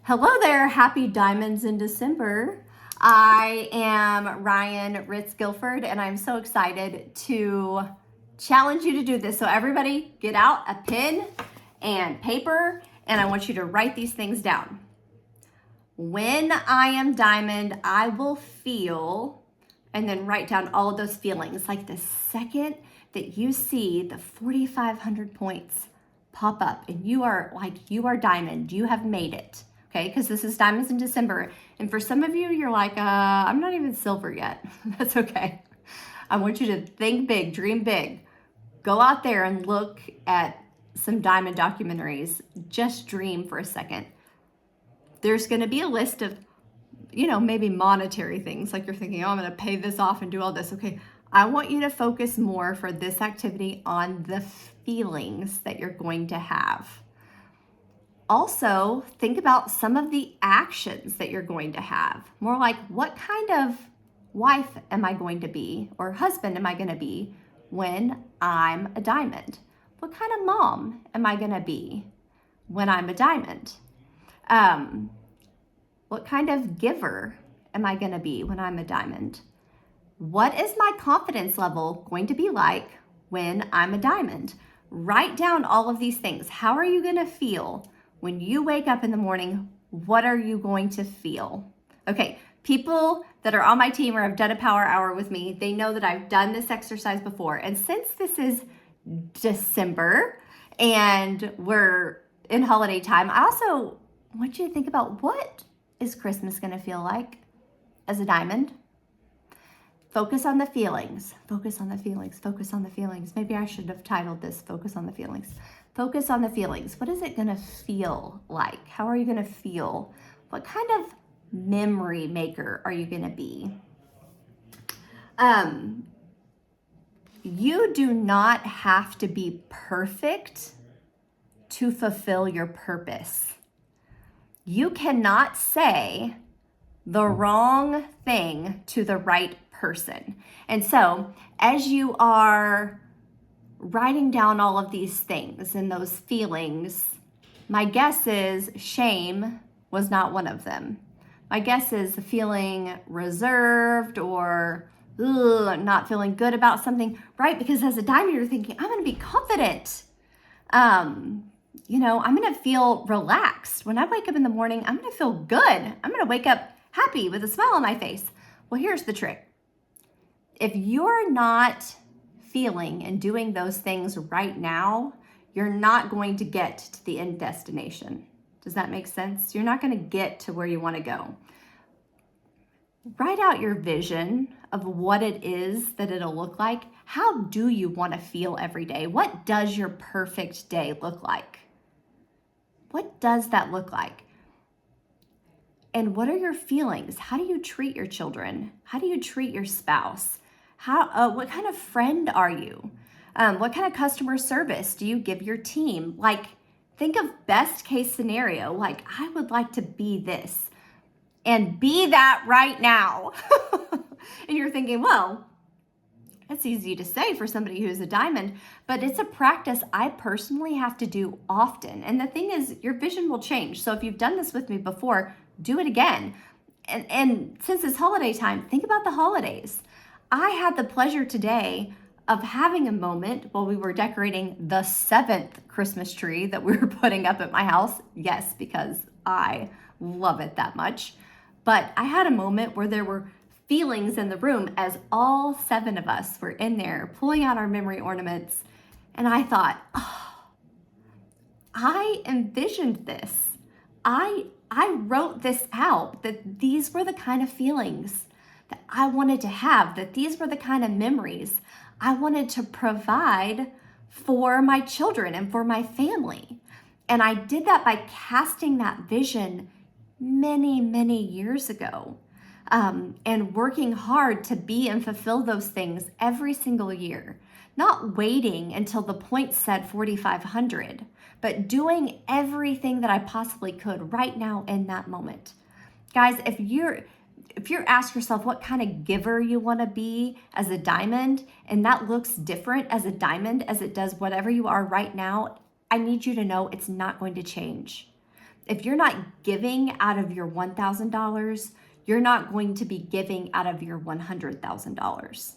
Hello there, happy diamonds in December. I am Ryan Ritz-Guilford and I'm so excited to challenge you to do this. So everybody get out a pen and paper and I want you to write these things down. When I am diamond, I will feel, and then write down all of those feelings. Like the second that you see the 4,500 points pop up and you are diamond, you have made it. Okay, because this is Diamonds in December. And for some of you, you're like, I'm not even silver yet. That's okay. I want you to think big, dream big. Go out there and look at some diamond documentaries. Just dream for a second. There's going to be a list of, maybe monetary things. Like you're thinking, oh, I'm going to pay this off and do all this. Okay, I want you to focus more for this activity on the feelings that you're going to have. Also, think about some of the actions that you're going to have. More like, what kind of wife am I going to be or husband am I going to be when I'm a diamond? What kind of mom am I going to be when I'm a diamond? What kind of giver am I going to be when I'm a diamond? What is my confidence level going to be like when I'm a diamond? Write down all of these things. How are you going to feel? When you wake up in the morning, what are you going to feel? Okay, people that are on my team or have done a power hour with me, they know that I've done this exercise before. And since this is December and we're in holiday time, I also want you to think about, what is Christmas going to feel like as a diamond? Focus on the feelings. Focus on the feelings. Focus on the feelings. Maybe I should have titled this Focus on the Feelings. Focus on the feelings. What is it going to feel like? How are you going to feel? What kind of memory maker are you going to be? You do not have to be perfect to fulfill your purpose. You cannot say the wrong thing to the right person. And so, as you are writing down all of these things and those feelings, my guess is shame was not one of them. My guess is feeling reserved or not feeling good about something, right? Because as a diamond, you're thinking, I'm going to be confident. I'm going to feel relaxed. When I wake up in the morning, I'm going to feel good. I'm going to wake up happy with a smile on my face. Well, here's the trick. If you're not feeling and doing those things right now, you're not going to get to the end destination. Does that make sense? You're not going to get to where you want to go. Write out your vision of what it is that it'll look like. How do you want to feel every day? What does your perfect day look like? What does that look like? And what are your feelings? How do you treat your children? How do you treat your spouse? What kind of friend are you? What kind of customer service do you give your team? Like, think of best case scenario. Like, I would like to be this and be that right now. And you're thinking, well, that's easy to say for somebody who's a diamond, but it's a practice I personally have to do often. And the thing is, your vision will change. So if you've done this with me before, do it again. And since it's holiday time, think about the holidays. I had the pleasure today of having a moment while we were decorating the 7th Christmas tree that we were putting up at my house. Yes, because I love it that much. But I had a moment where there were feelings in the room as all 7 of us were in there pulling out our memory ornaments. And I thought, I envisioned this. I wrote this out, that these were the kind of feelings that I wanted to have, that these were the kind of memories I wanted to provide for my children and for my family. And I did that by casting that vision many, many years ago, and working hard to be and fulfill those things every single year. Not waiting until the point said 4,500, but doing everything that I possibly could right now in that moment. Guys, if you're ask yourself what kind of giver you want to be as a diamond, and that looks different as a diamond as it does whatever you are right now, I need you to know it's not going to change. if you're not giving out of your $1,000, you're not going to be giving out of your $100,000.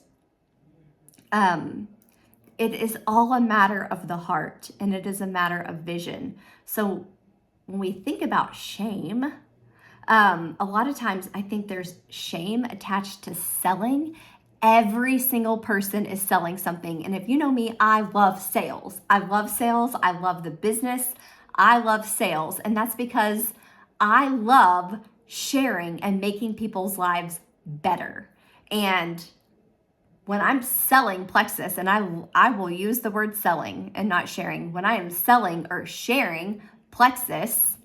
It is all a matter of the heart, and it is a matter of vision. So when we think about shame, a lot of times I think there's shame attached to selling. Every single person is selling something. And if you know me, I love sales. I love sales. I love the business. I love sales. And that's because I love sharing and making people's lives better. And when I'm selling Plexus, and I will use the word selling and not sharing, when I am selling or sharing Plexus,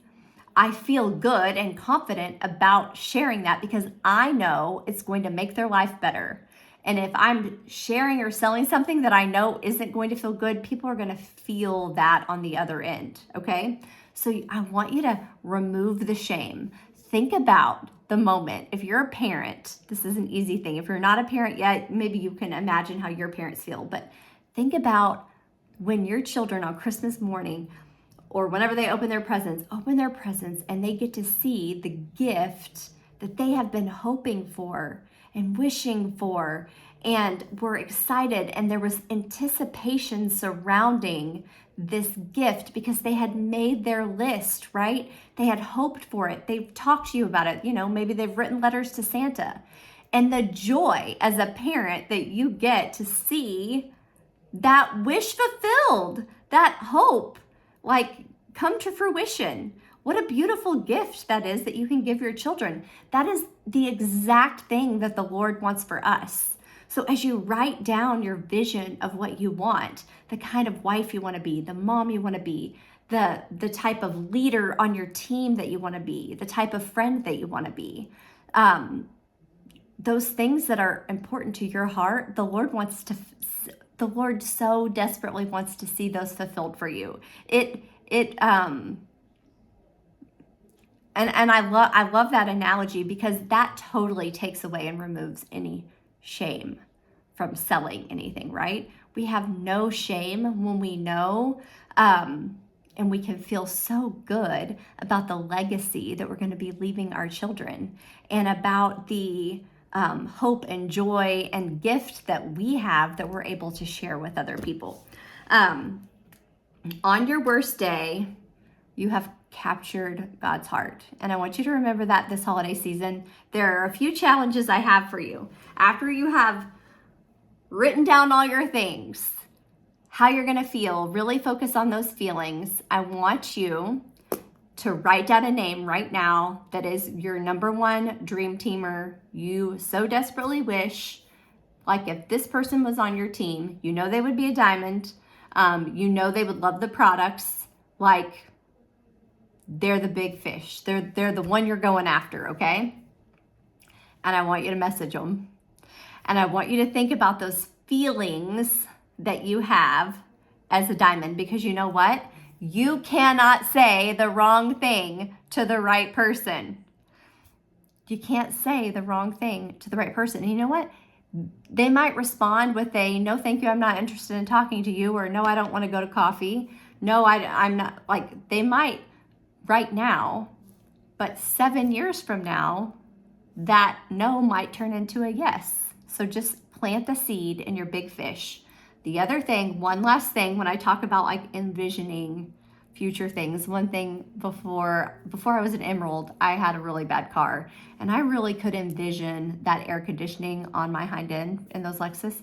I feel good and confident about sharing that because I know it's going to make their life better. And if I'm sharing or selling something that I know isn't going to feel good, people are going to feel that on the other end, okay? So I want you to remove the shame. Think about the moment. If you're a parent, this is an easy thing. If you're not a parent yet, maybe you can imagine how your parents feel. But think about when your children on Christmas morning or whenever they open their presents and they get to see the gift that they have been hoping for and wishing for and were excited, and there was anticipation surrounding this gift because they had made their list, right? They had hoped for it. They've talked to you about it. Maybe they've written letters to Santa. And the joy as a parent that you get to see that wish fulfilled, that hope, come to fruition. What a beautiful gift that is that you can give your children. That is the exact thing that the Lord wants for us. So as you write down your vision of what you want, the kind of wife you want to be, the mom you want to be, the type of leader on your team that you want to be, the type of friend that you want to be, those things that are important to your heart, the Lord so desperately wants to see those fulfilled for you. And I love that analogy because that totally takes away and removes any shame from selling anything, right? We have no shame when we know, and we can feel so good about the legacy that we're going to be leaving our children and about the hope and joy and gift that we have that we're able to share with other people. On your worst day, you have captured God's heart. And I want you to remember that this holiday season. There are a few challenges I have for you. After you have written down all your things, how you're going to feel, really focus on those feelings. I want you to write down a name right now that is your number one dream teamer. You so desperately wish, if this person was on your team, they would be a diamond. They would love the products. They're the big fish. They're the one you're going after, okay? And I want you to message them. And I want you to think about those feelings that you have as a diamond, because you know what? You cannot say the wrong thing to the right person. You can't say the wrong thing to the right person. And you know what? They might respond with a, no, thank you, I'm not interested in talking to you, or no, I don't want to go to coffee. No, I'm not, they might right now, but 7 years from now, that no might turn into a yes. So just plant the seed in your big fish. The other thing, one last thing, when I talk about envisioning future things, one thing before I was an Emerald, I had a really bad car, and I really could envision that air conditioning on my hind end in those Lexus.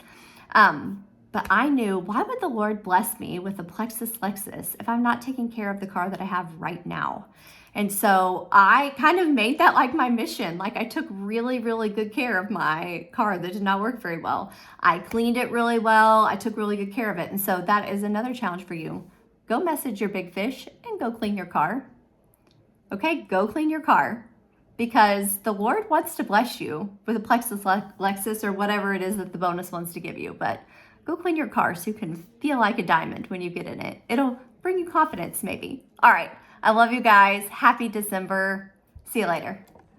But I knew, why would the Lord bless me with a Plexus Lexus if I'm not taking care of the car that I have right now? And so I kind of made that my mission. I took really, really good care of my car that did not work very well. I cleaned it really well. I took really good care of it. And so that is another challenge for you. Go message your big fish and go clean your car. Okay, go clean your car, because the Lord wants to bless you with a Plexus Lexus or whatever it is that the bonus wants to give you. But go clean your car so you can feel like a diamond when you get in it. It'll bring you confidence, maybe. All right. I love you guys. Happy December. See you later.